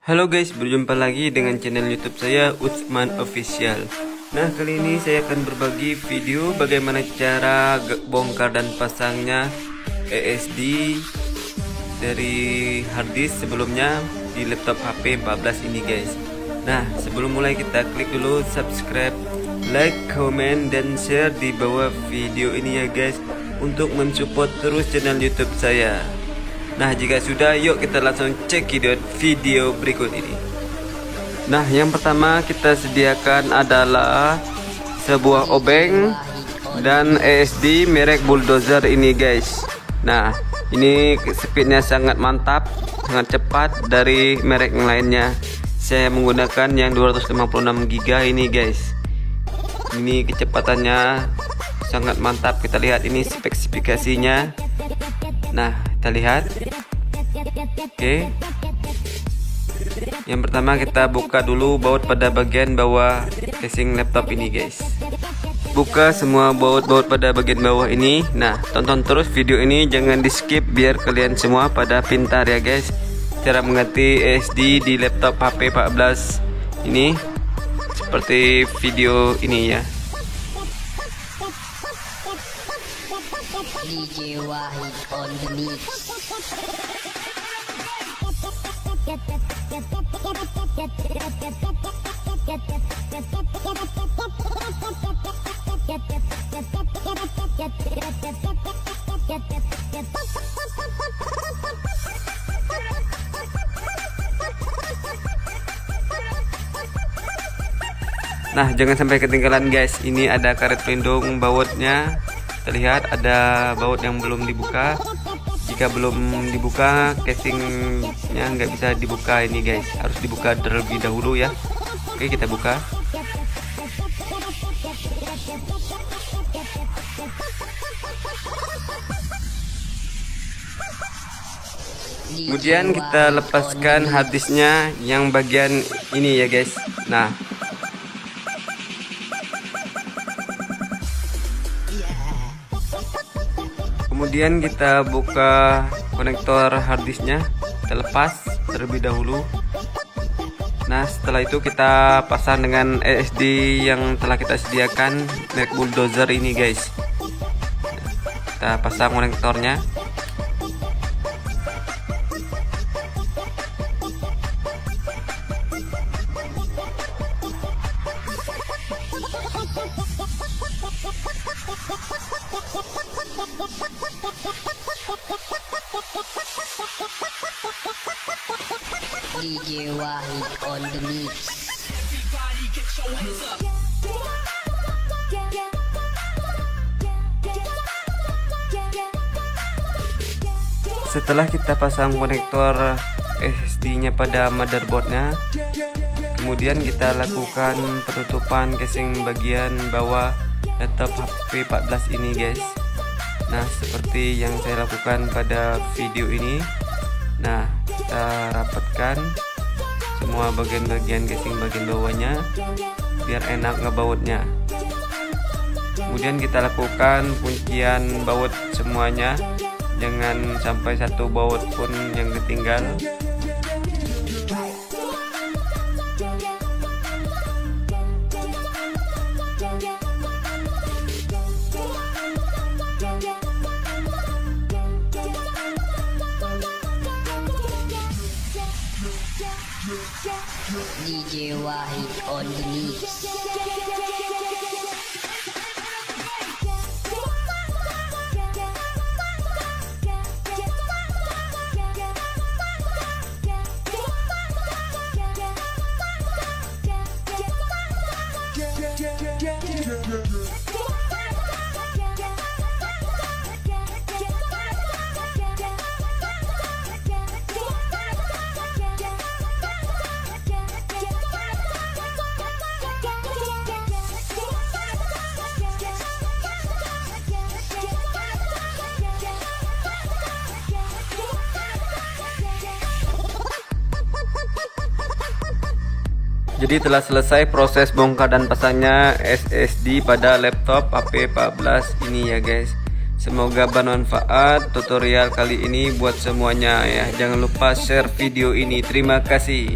Halo guys, berjumpa lagi dengan channel YouTube saya Utsman Official. Nah, kali ini saya akan berbagi video bagaimana cara bongkar dan pasangnya ESD dari harddisk sebelumnya di laptop HP 14 ini guys. Nah, sebelum mulai kita klik dulu subscribe, like, comment, dan share di bawah video ini ya guys, untuk mensupport terus channel YouTube saya. Nah, jika sudah, yuk kita langsung cekidot video berikut ini. Nah, yang pertama kita sediakan adalah sebuah obeng dan ESD merek Bulldozer ini guys. Nah, ini speednya sangat mantap, sangat cepat dari merek yang lainnya. Saya menggunakan yang 256 GB ini guys. Ini kecepatannya sangat mantap. Kita lihat ini spesifikasinya. Nah, kita lihat. Oke. Yang pertama kita buka dulu baut pada bagian bawah casing laptop ini guys. Buka semua baut-baut pada bagian bawah ini. Nah, tonton terus video ini, jangan di skip biar kalian semua pada pintar ya guys. Cara mengganti ESD di laptop HP 14 ini seperti video ini ya. DJ Wahid on the mix. Nah, jangan sampai ketinggalan guys. Ini ada karet pelindung bautnya. Kita lihat ada baut yang belum dibuka. Jika belum dibuka, casingnya nggak bisa dibuka ini guys, harus dibuka terlebih dahulu ya. Oke, kita buka. Kemudian kita lepaskan harddisknya yang bagian ini ya guys. Nah, kemudian kita buka konektor harddisknya, kita lepas terlebih dahulu. Nah, setelah itu kita pasang dengan ESD yang telah kita sediakan merek Bulldozer ini guys. Kita pasang konektornya. DJ Wahid on the mix. Setelah kita pasang konektor ESD-nya pada motherboardnya, kemudian kita lakukan penutupan casing bagian bawah laptop HP 14 ini guys. Nah, seperti yang saya lakukan pada video ini. Nah, kita rapatkan semua bagian-bagian casing bagian bawahnya biar enak ngebautnya. Kemudian kita lakukan kuncian baut semuanya, jangan sampai satu baut pun yang ketinggal. DJ Wahid on the mix. Jadi telah selesai proses bongkar dan pasangnya SSD pada laptop HP 14 ini ya guys. Semoga bermanfaat tutorial kali ini buat semuanya ya. Jangan lupa share video ini. Terima kasih.